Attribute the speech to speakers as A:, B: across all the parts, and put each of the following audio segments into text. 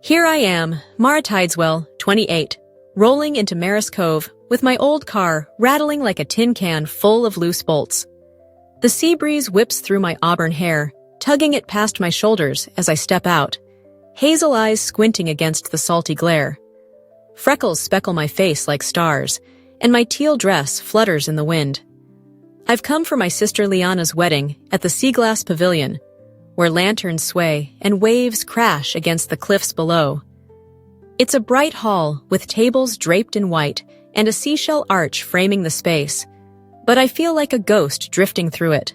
A: Here I am, Mara Tideswell, 28, rolling into Maris Cove with my old car rattling like a tin can full of loose bolts. The sea breeze whips through my auburn hair, tugging it past my shoulders as I step out, hazel eyes squinting against the salty glare. Freckles speckle my face like stars, and my teal dress flutters in the wind. I've come for my sister Liana's wedding at the Sea Glass Pavilion, where lanterns sway and waves crash against the cliffs below. It's a bright hall with tables draped in white and a seashell arch framing the space, but I feel like a ghost drifting through it.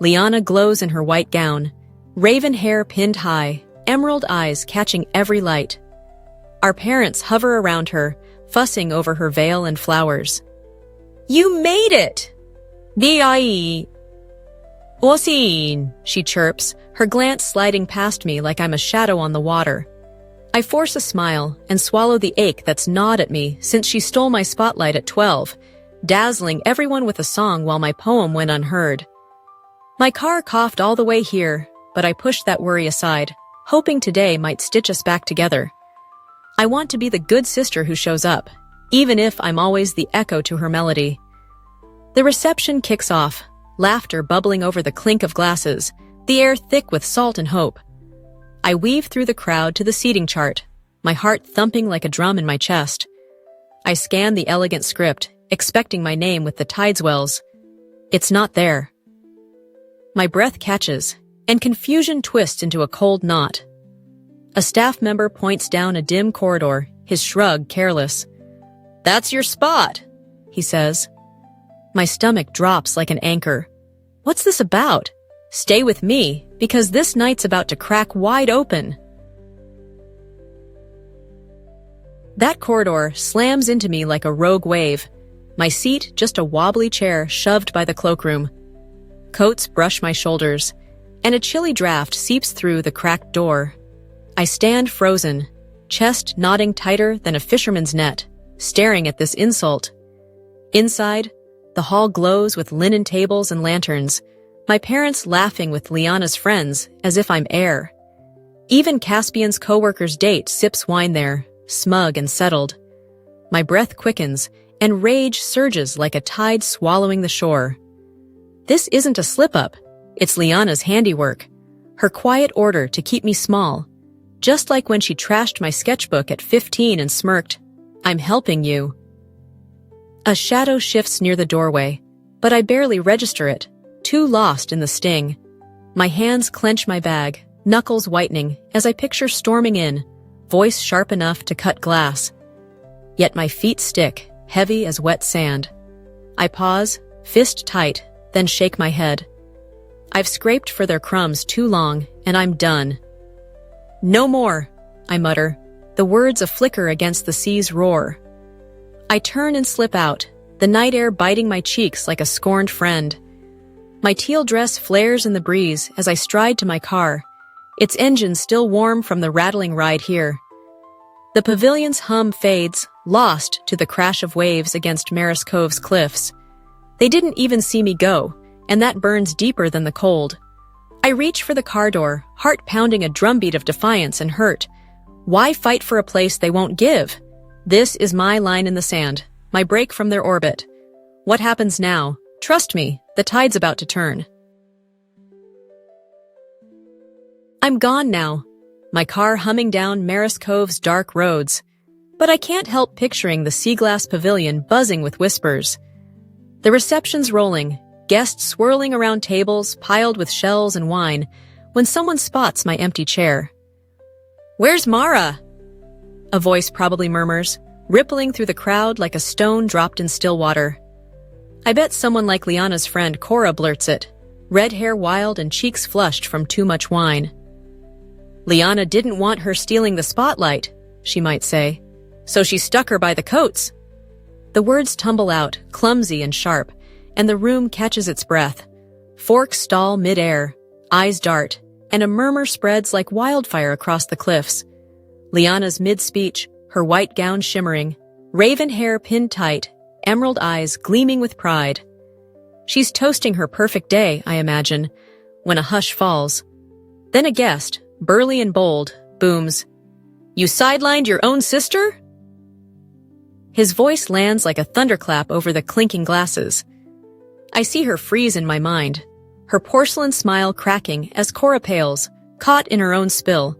A: Liana glows in her white gown, raven hair pinned high, emerald eyes catching every light. Our parents hover around her, fussing over her veil and flowers. "You made it!" "Di Osin," she chirps, her glance sliding past me like I'm a shadow on the water. I force a smile and swallow the ache that's gnawed at me since she stole my spotlight at 12, dazzling everyone with a song while my poem went unheard. My car coughed all the way here, but I pushed that worry aside, hoping today might stitch us back together. I want to be the good sister who shows up, even if I'm always the echo to her melody. The reception kicks off, laughter bubbling over the clink of glasses, the air thick with salt and hope. I weave through the crowd to the seating chart, my heart thumping like a drum in my chest. I scan the elegant script, expecting my name with the Tideswells. It's not there. My breath catches, and confusion twists into a cold knot. A staff member points down a dim corridor, his shrug careless. "That's your spot," he says. My stomach drops like an anchor. What's this about? Stay with me, because this night's about to crack wide open. That corridor slams into me like a rogue wave. My seat just a wobbly chair shoved by the cloakroom. Coats brush my shoulders, and a chilly draft seeps through the cracked door. I stand frozen, chest knotting tighter than a fisherman's net, staring at this insult. Inside, the hall glows with linen tables and lanterns, my parents laughing with Liana's friends as if I'm air. Even Caspian's co-worker's date sips wine there, smug and settled. My breath quickens, and rage surges like a tide swallowing the shore. This isn't a slip-up, it's Liana's handiwork, her quiet order to keep me small, just like when she trashed my sketchbook at 15 and smirked, "I'm helping you." A shadow shifts near the doorway, but I barely register it, too lost in the sting. My hands clench my bag, knuckles whitening as I picture storming in, voice sharp enough to cut glass. Yet my feet stick, heavy as wet sand. I pause, fist tight, then shake my head. I've scraped for their crumbs too long, and I'm done. "No more," I mutter, the words a flicker against the sea's roar. I turn and slip out, the night air biting my cheeks like a scorned friend. My teal dress flares in the breeze as I stride to my car, its engine still warm from the rattling ride here. The pavilion's hum fades, lost to the crash of waves against Maris Cove's cliffs. They didn't even see me go, and that burns deeper than the cold. I reach for the car door, heart pounding a drumbeat of defiance and hurt. Why fight for a place they won't give? This is my line in the sand, my break from their orbit. What happens now? Trust me, the tide's about to turn. I'm gone now, my car humming down Maris Cove's dark roads, but I can't help picturing the Sea Glass Pavilion buzzing with whispers. The reception's rolling, guests swirling around tables piled with shells and wine, when someone spots my empty chair. "Where's Mara?" a voice probably murmurs, rippling through the crowd like a stone dropped in still water. I bet someone like Liana's friend Cora blurts it, red hair wild and cheeks flushed from too much wine. "Liana didn't want her stealing the spotlight," she might say, "so she stuck her by the coats." The words tumble out, clumsy and sharp, and the room catches its breath. Forks stall mid-air, eyes dart, and a murmur spreads like wildfire across the cliffs. Liana's mid-speech, her white gown shimmering, raven hair pinned tight, emerald eyes gleaming with pride. She's toasting her perfect day, I imagine, when a hush falls. Then a guest, burly and bold, booms, You sidelined your own sister? His voice lands like a thunderclap over the clinking glasses. I see her freeze in my mind, her porcelain smile cracking as Cora pales, caught in her own spill.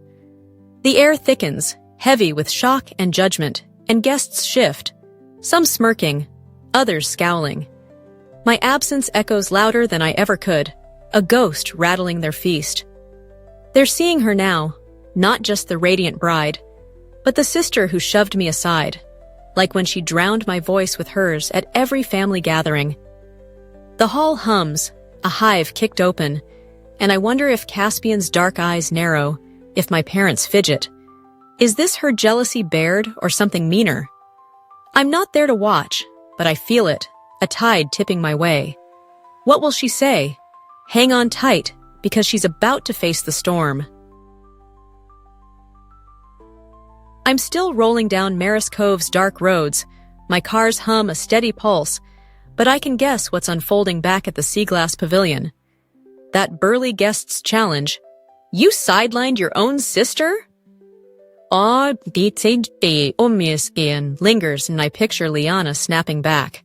A: The air thickens, heavy with shock and judgment, and guests shift, some smirking, others scowling. My absence echoes louder than I ever could, a ghost rattling their feast. They're seeing her now, not just the radiant bride, but the sister who shoved me aside, like when she drowned my voice with hers at every family gathering. The hall hums, a hive kicked open, and I wonder if Caspian's dark eyes narrow, if my parents fidget. Is this her jealousy bared or something meaner? I'm not there to watch, but I feel it, a tide tipping my way. What will she say? Hang on tight, because she's about to face the storm. I'm still rolling down Maris Cove's dark roads, my car's hum a steady pulse, but I can guess what's unfolding back at the Sea Glass Pavilion. That burly guest's challenge. You sidelined your own sister? Lingers and I picture Liana snapping back.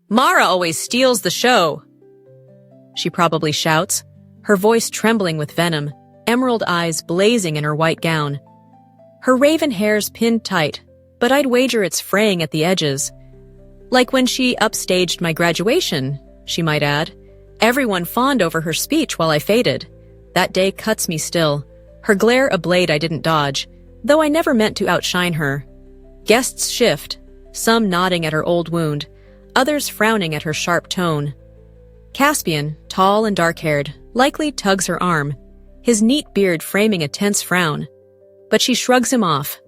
A: Mara always steals the show. She probably shouts, her voice trembling with venom, emerald eyes blazing in her white gown. Her raven hair's pinned tight, but I'd wager it's fraying at the edges. Like when she upstaged my graduation, she might add. Everyone fawned over her speech while I faded. That day cuts me still, her glare a blade I didn't dodge, though I never meant to outshine her. Guests shift, some nodding at her old wound, others frowning at her sharp tone. Caspian, tall and dark-haired, likely tugs her arm, his neat beard framing a tense frown. But she shrugs him off.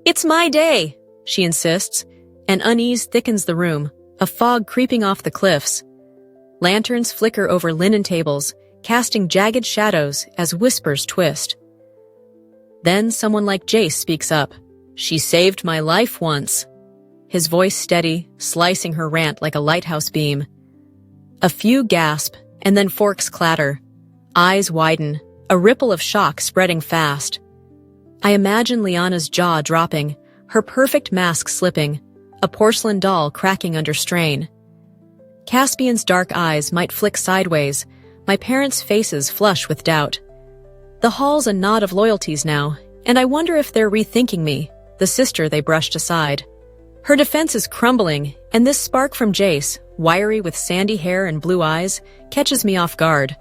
A: It's my day, she insists, and unease thickens the room, a fog creeping off the cliffs. Lanterns flicker over linen tables, casting jagged shadows as whispers twist. Then someone like Jace speaks up. She saved my life once. His voice steady, slicing her rant like a lighthouse beam. A few gasp, and then forks clatter. Eyes widen, a ripple of shock spreading fast. I imagine Liana's jaw dropping, her perfect mask slipping, a porcelain doll cracking under strain. Caspian's dark eyes might flick sideways, my parents' faces flush with doubt. The hall's a knot of loyalties now, and I wonder if they're rethinking me, the sister they brushed aside. Her defense is crumbling, and this spark from Jace, wiry with sandy hair and blue eyes, catches me off guard.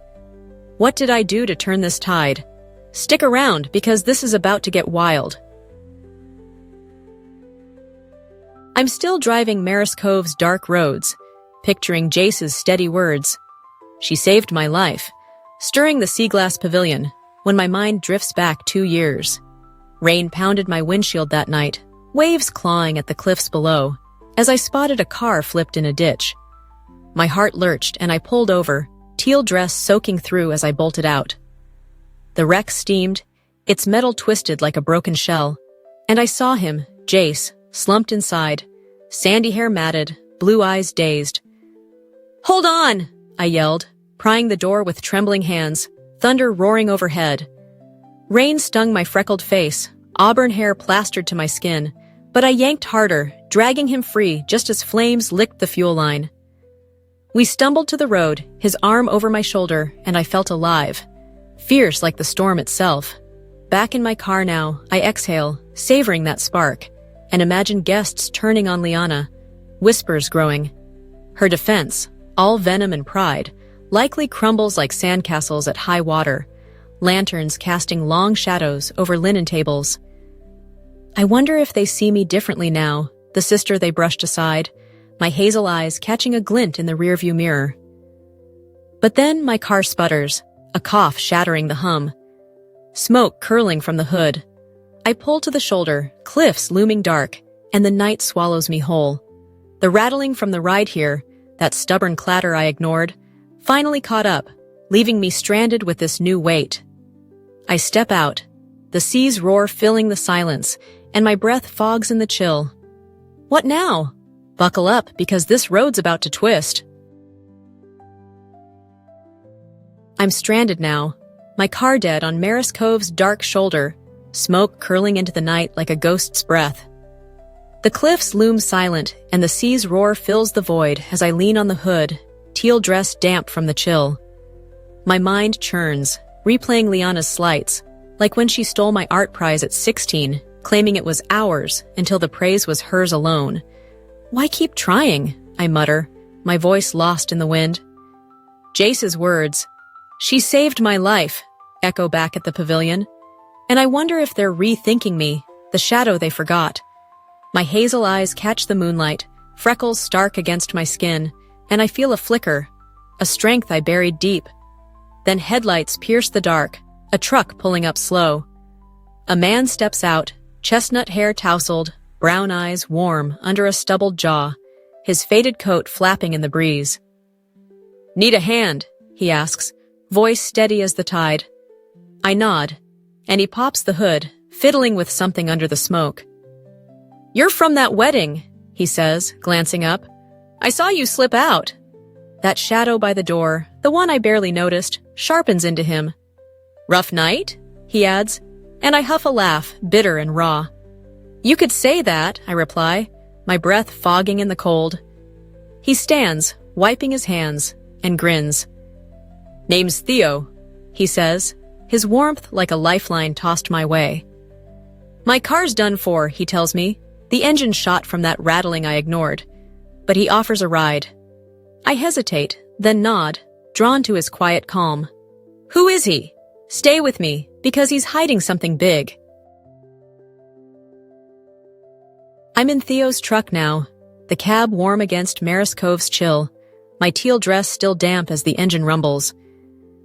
A: What did I do to turn this tide? Stick around, because this is about to get wild. I'm still driving Maris Cove's dark roads, picturing Jace's steady words. She saved my life, stirring the Sea Glass Pavilion, when my mind drifts back 2 years. Rain pounded my windshield that night, waves clawing at the cliffs below, as I spotted a car flipped in a ditch. My heart lurched and I pulled over, teal dress soaking through as I bolted out. The wreck steamed, its metal twisted like a broken shell, and I saw him, Jace, slumped inside, sandy hair matted, blue eyes dazed. Hold on, I yelled, prying the door with trembling hands, thunder roaring overhead. Rain stung my freckled face, auburn hair plastered to my skin, but I yanked harder, dragging him free just as flames licked the fuel line. We stumbled to the road, his arm over my shoulder, and I felt alive. Fierce like the storm itself. Back in my car now, I exhale, savoring that spark, and imagine guests turning on Liana, whispers growing. Her defense, all venom and pride, likely crumbles like sandcastles at high water, lanterns casting long shadows over linen tables. I wonder if they see me differently now, the sister they brushed aside, my hazel eyes catching a glint in the rearview mirror. But then my car sputters, a cough shattering the hum. Smoke curling from the hood. I pull to the shoulder, cliffs looming dark, and the night swallows me whole. The rattling from the ride here, that stubborn clatter I ignored, finally caught up, leaving me stranded with this new weight. I step out, the sea's roar filling the silence, and my breath fogs in the chill. What now? Buckle up, because this road's about to twist. I'm stranded now, my car dead on Maris Cove's dark shoulder, smoke curling into the night like a ghost's breath. The cliffs loom silent, and the sea's roar fills the void as I lean on the hood, teal dress damp from the chill. My mind churns, replaying Liana's slights, like when she stole my art prize at 16, claiming it was ours until the praise was hers alone. Why keep trying? I mutter, my voice lost in the wind. Jace's words, "She saved my life," echo back at the pavilion, and I wonder if they're rethinking me, the shadow they forgot. My hazel eyes catch the moonlight, freckles stark against my skin, and I feel a flicker, a strength I buried deep. Then headlights pierce the dark, a truck pulling up slow. A man steps out, chestnut hair tousled, brown eyes warm under a stubbled jaw, his faded coat flapping in the breeze. "Need a hand?" he asks, voice steady as the tide. I nod, and he pops the hood, fiddling with something under the smoke. "You're from that wedding," he says, glancing up. "I saw you slip out." That shadow by the door, the one I barely noticed, sharpens into him. "Rough night?" he adds, and I huff a laugh, bitter and raw. "You could say that," I reply, my breath fogging in the cold. He stands, wiping his hands, and grins. "Name's Theo," he says, his warmth like a lifeline tossed my way. "My car's done for," he tells me, the engine shot from that rattling I ignored, but he offers a ride. I hesitate, then nod, drawn to his quiet calm. "Who is he? Stay with me, because he's hiding something big." I'm in Theo's truck now, the cab warm against Maris Cove's chill, my teal dress still damp as the engine rumbles.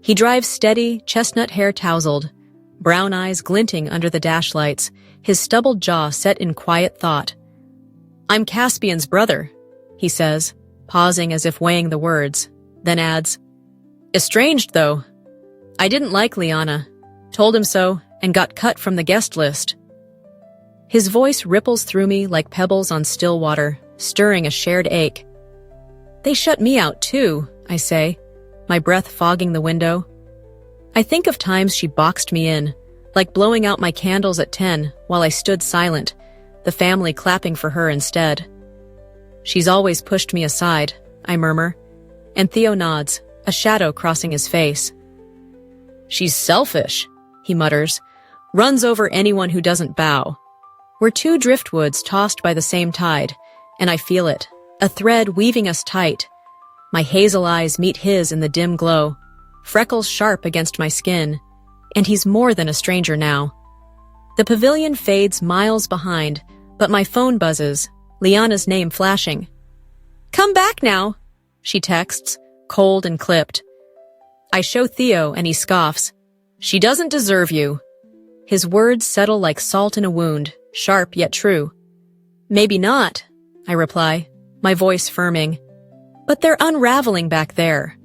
A: He drives steady, chestnut hair tousled, brown eyes glinting under the dash lights, his stubbled jaw set in quiet thought. "I'm Caspian's brother," he says, pausing as if weighing the words, then adds, "Estranged, though. I didn't like Liana, told him so, and got cut from the guest list." His voice ripples through me like pebbles on still water, stirring a shared ache. "They shut me out, too," I say, my breath fogging the window. I think of times she boxed me in, like blowing out my candles at 10 while I stood silent, the family clapping for her instead. "She's always pushed me aside," I murmur, and Theo nods, a shadow crossing his face. "She's selfish," he mutters, "runs over anyone who doesn't bow." We're two driftwoods tossed by the same tide, and I feel it, a thread weaving us tight. My hazel eyes meet his in the dim glow, freckles sharp against my skin, and he's more than a stranger now. The pavilion fades miles behind, but my phone buzzes, Liana's name flashing. "Come back now," she texts, cold and clipped. I show Theo and he scoffs. "She doesn't deserve you." His words settle like salt in a wound, sharp yet true. "Maybe not," I reply, my voice firming. "But they're unraveling back there."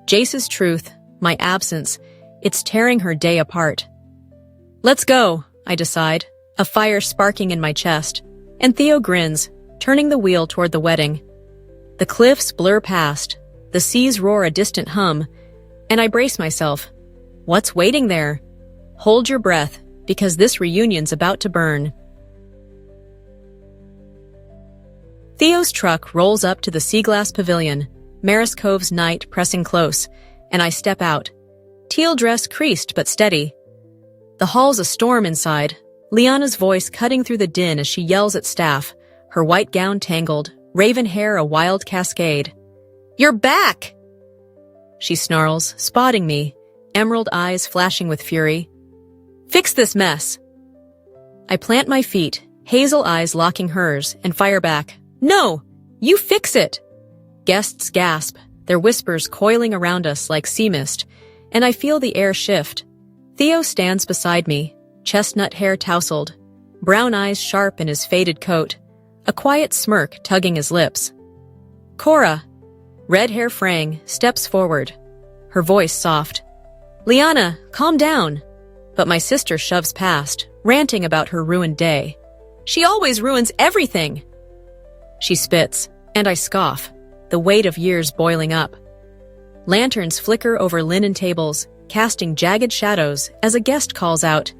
A: Jace's truth, my absence, it's tearing her day apart. "Let's go," I decide, a fire sparking in my chest, and Theo grins, turning the wheel toward the wedding. The cliffs blur past, the seas roar a distant hum, and I brace myself. What's waiting there? Hold your breath, because this reunion's about to burn. Theo's truck rolls up to the Sea Glass Pavilion, Maris Cove's night pressing close, and I step out. Teal dress creased but steady. The hall's a storm inside, Liana's voice cutting through the din as she yells at staff, her white gown tangled, raven hair a wild cascade. "You're back!" She snarls, spotting me, emerald eyes flashing with fury. "Fix this mess." I plant my feet, hazel eyes locking hers, and fire back. "No! You fix it!" Guests gasp, their whispers coiling around us like sea mist, and I feel the air shift. Theo stands beside me, chestnut hair tousled, brown eyes sharp in his faded coat, a quiet smirk tugging his lips. Cora, red hair fraying, steps forward, her voice soft. "Liana, calm down." But my sister shoves past, ranting about her ruined day. "She always ruins everything." She spits, and I scoff, the weight of years boiling up. Lanterns flicker over linen tables, casting jagged shadows as a guest calls out,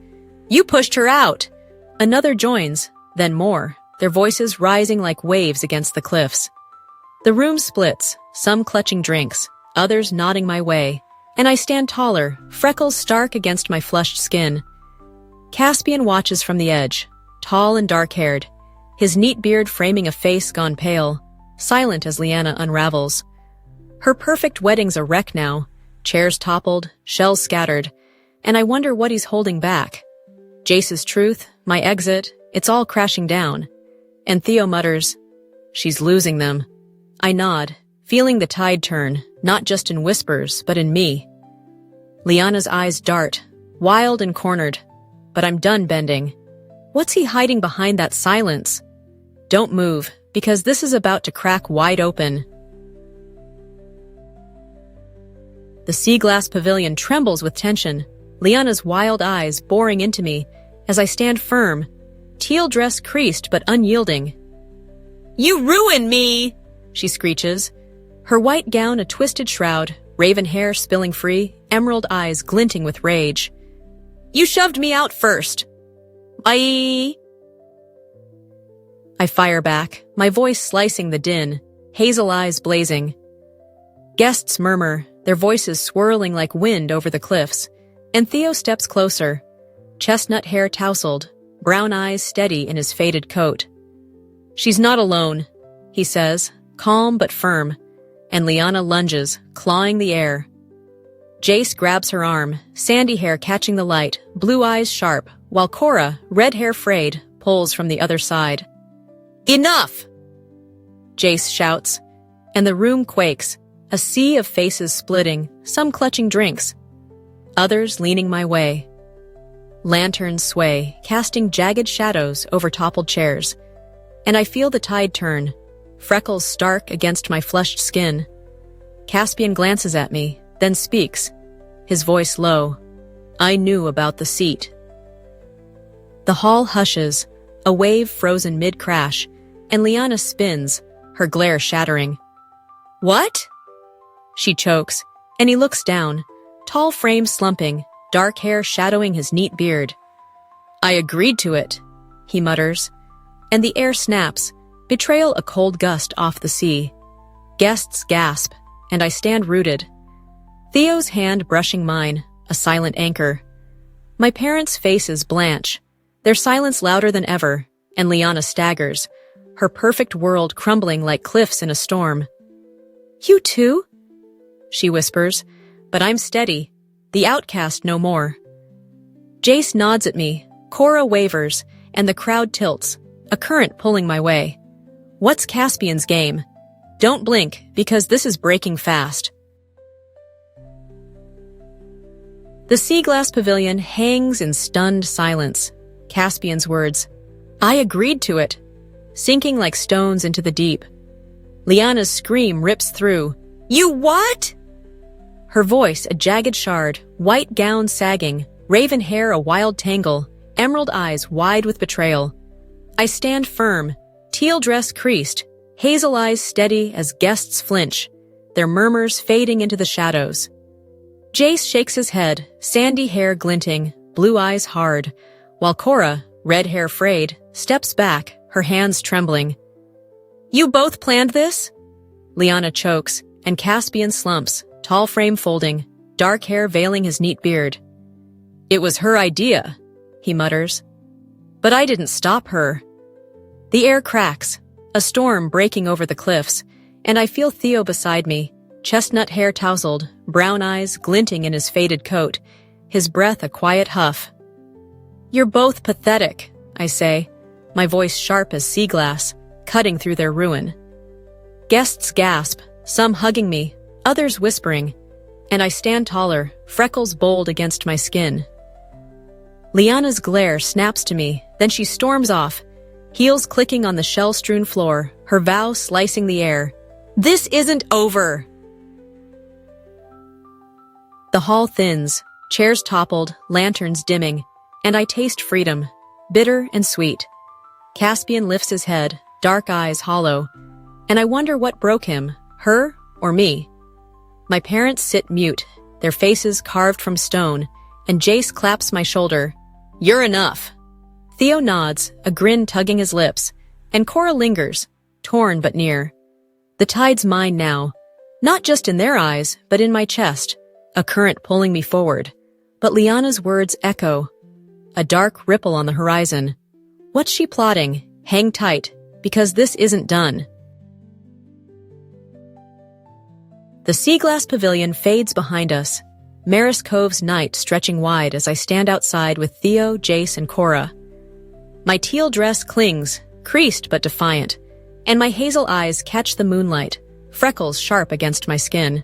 A: You pushed her out! Another joins, then more, their voices rising like waves against the cliffs. The room splits, some clutching drinks, others nodding my way, and I stand taller, freckles stark against my flushed skin. Caspian watches from the edge, tall and dark-haired, his neat beard framing a face gone pale, silent as Liana unravels. Her perfect wedding's a wreck now, chairs toppled, shells scattered, and I wonder what he's holding back. Jace's truth, my exit, it's all crashing down. And Theo mutters, "She's losing them." I nod, feeling the tide turn, not just in whispers, but in me. Liana's eyes dart, wild and cornered, but I'm done bending. What's he hiding behind that silence? Don't move, because this is about to crack wide open. The sea glass pavilion trembles with tension, Liana's wild eyes boring into me as I stand firm, teal dress creased but unyielding. "You ruined me!" she screeches, her white gown a twisted shroud, raven hair spilling free, emerald eyes glinting with rage. "You shoved me out first. I fire back, my voice slicing the din, hazel eyes blazing. Guests murmur, their voices swirling like wind over the cliffs, and Theo steps closer, chestnut hair tousled, brown eyes steady in his faded coat. "She's not alone," he says, calm but firm, and Liana lunges, clawing the air. Jace grabs her arm, sandy hair catching the light, blue eyes sharp, while Cora, red hair frayed, pulls from the other side. "Enough!" Jace shouts, and the room quakes, a sea of faces splitting, some clutching drinks, others leaning my way. Lanterns sway, casting jagged shadows over toppled chairs, and I feel the tide turn, freckles stark against my flushed skin. Caspian glances at me, then speaks, his voice low. I knew about the seat. The hall hushes, a wave frozen mid-crash, and Liana spins, her glare shattering. "What?" She chokes, and he looks down, tall frame slumping, dark hair shadowing his neat beard. "I agreed to it," he mutters, and the air snaps, betrayal a cold gust off the sea. Guests gasp, and I stand rooted. Theo's hand brushing mine, a silent anchor. My parents' faces blanch, their silence louder than ever, and Liana staggers, her perfect world crumbling like cliffs in a storm. "You too?" she whispers, but I'm steady, the outcast no more. Jace nods at me, Cora wavers, and the crowd tilts, a current pulling my way. What's Caspian's game? Don't blink, because this is breaking fast. The sea glass pavilion hangs in stunned silence. Caspian's words, "I agreed to it," sinking like stones into the deep. Liana's scream rips through. "You what?" Her voice a jagged shard, white gown sagging, raven hair a wild tangle, emerald eyes wide with betrayal. I stand firm, teal dress creased, hazel eyes steady as guests flinch, their murmurs fading into the shadows. Jace shakes his head, sandy hair glinting, blue eyes hard, while Cora, red hair frayed, steps back, her hands trembling. "You both planned this?" Liana chokes, and Caspian slumps, tall frame folding, dark hair veiling his neat beard. "It was her idea," he mutters. "But I didn't stop her." The air cracks, a storm breaking over the cliffs, and I feel Theo beside me, chestnut hair tousled, brown eyes glinting in his faded coat, his breath a quiet huff. "You're both pathetic," I say, my voice sharp as sea glass, cutting through their ruin. Guests gasp, some hugging me, others whispering, and I stand taller, freckles bold against my skin. Liana's glare snaps to me, then she storms off, heels clicking on the shell-strewn floor, her vow slicing the air. "This isn't over!" The hall thins, chairs toppled, lanterns dimming, and I taste freedom, bitter and sweet. Caspian lifts his head, dark eyes hollow, and I wonder what broke him, her or me. My parents sit mute, their faces carved from stone, and Jace claps my shoulder. You're enough. Theo nods, a grin tugging his lips, and Cora lingers, torn but near. The tide's mine now, not just in their eyes, but in my chest, a current pulling me forward. But Liana's words echo, a dark ripple on the horizon. What's she plotting? Hang tight, because this isn't done. The sea glass pavilion fades behind us, Maris Cove's night stretching wide as I stand outside with Theo, Jace, and Cora. My teal dress clings, creased but defiant, and my hazel eyes catch the moonlight, freckles sharp against my skin.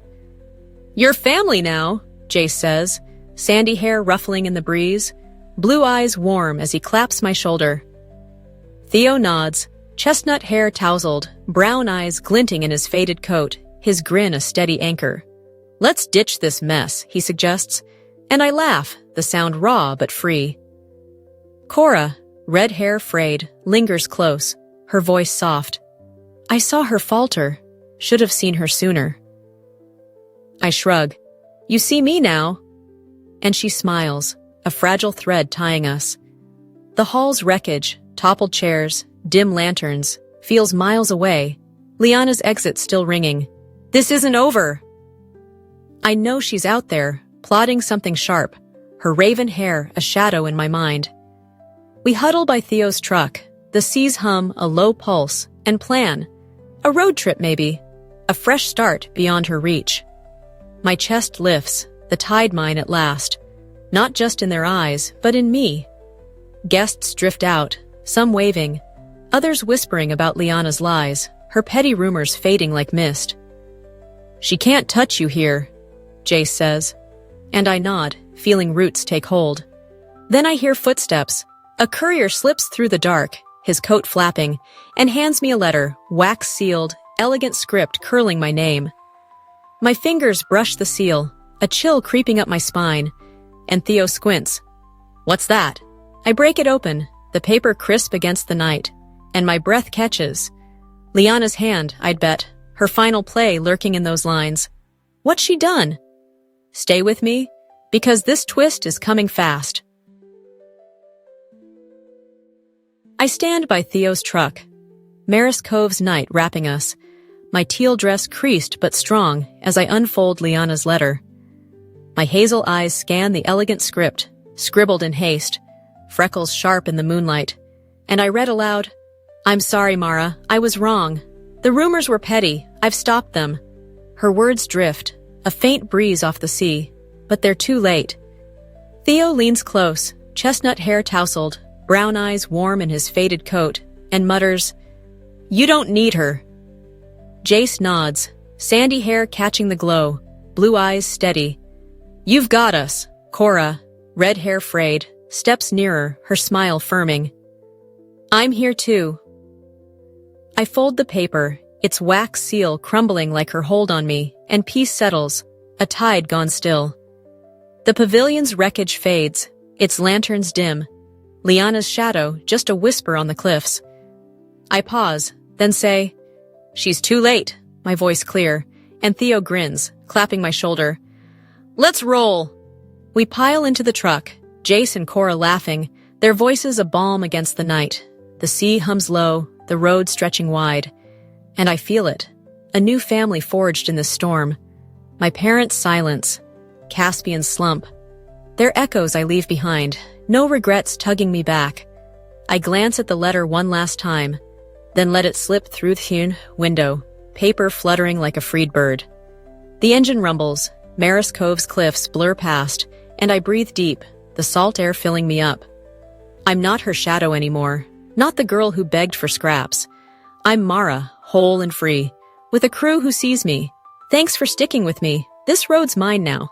A: You're family now, Jace says, sandy hair ruffling in the breeze, blue eyes warm as he claps my shoulder. Theo nods, chestnut hair tousled, brown eyes glinting in his faded coat, his grin a steady anchor. Let's ditch this mess, he suggests, and I laugh, the sound raw but free. Cora, red hair frayed, lingers close, her voice soft. I saw her falter, should have seen her sooner. I shrug. You see me now? And she smiles, a fragile thread tying us. The hall's wreckage, toppled chairs, dim lanterns, feels miles away, Liana's exit still ringing. This isn't over! I know she's out there, plotting something sharp, her raven hair a shadow in my mind. We huddle by Theo's truck, the seas hum a low pulse, and plan. A road trip maybe, a fresh start beyond her reach. My chest lifts, the tide mine at last, not just in their eyes, but in me. Guests drift out, some waving, others whispering about Liana's lies, her petty rumors fading like mist. She can't touch you here, Jace says, and I nod, feeling roots take hold. Then I hear footsteps. A courier slips through the dark, his coat flapping, and hands me a letter, wax-sealed, elegant script curling my name. My fingers brush the seal, a chill creeping up my spine, and Theo squints. What's that? I break it open, the paper crisp against the night, and my breath catches. Liana's hand, I'd bet, her final play lurking in those lines. What's she done? Stay with me, because this twist is coming fast. I stand by Theo's truck, Maris Cove's night wrapping us, my teal dress creased but strong as I unfold Liana's letter. My hazel eyes scan the elegant script, scribbled in haste, freckles sharp in the moonlight, and I read aloud, I'm sorry, Mara, I was wrong. The rumors were petty, I've stopped them. Her words drift, a faint breeze off the sea, but they're too late. Theo leans close, chestnut hair tousled, brown eyes warm in his faded coat, and mutters, You don't need her. Jace nods, sandy hair catching the glow, blue eyes steady. You've got us, Cora, red hair frayed, steps nearer, her smile firming. I'm here too. I fold the paper, its wax seal crumbling like her hold on me, and peace settles, a tide gone still. The pavilion's wreckage fades, its lanterns dim, Liana's shadow just a whisper on the cliffs. I pause, then say, She's too late, my voice clear, and Theo grins, clapping my shoulder. Let's roll! We pile into the truck, Jace and Cora laughing, their voices a balm against the night. The sea hums low, the road stretching wide. And I feel it, a new family forged in this storm. My parents' silence, Caspian's slump. Their echoes I leave behind, no regrets tugging me back. I glance at the letter one last time, then let it slip through the window, paper fluttering like a freed bird. The engine rumbles, Maris Cove's cliffs blur past, and I breathe deep, the salt air filling me up. I'm not her shadow anymore, not the girl who begged for scraps. I'm Mara, whole and free, with a crew who sees me. Thanks for sticking with me. This road's mine now.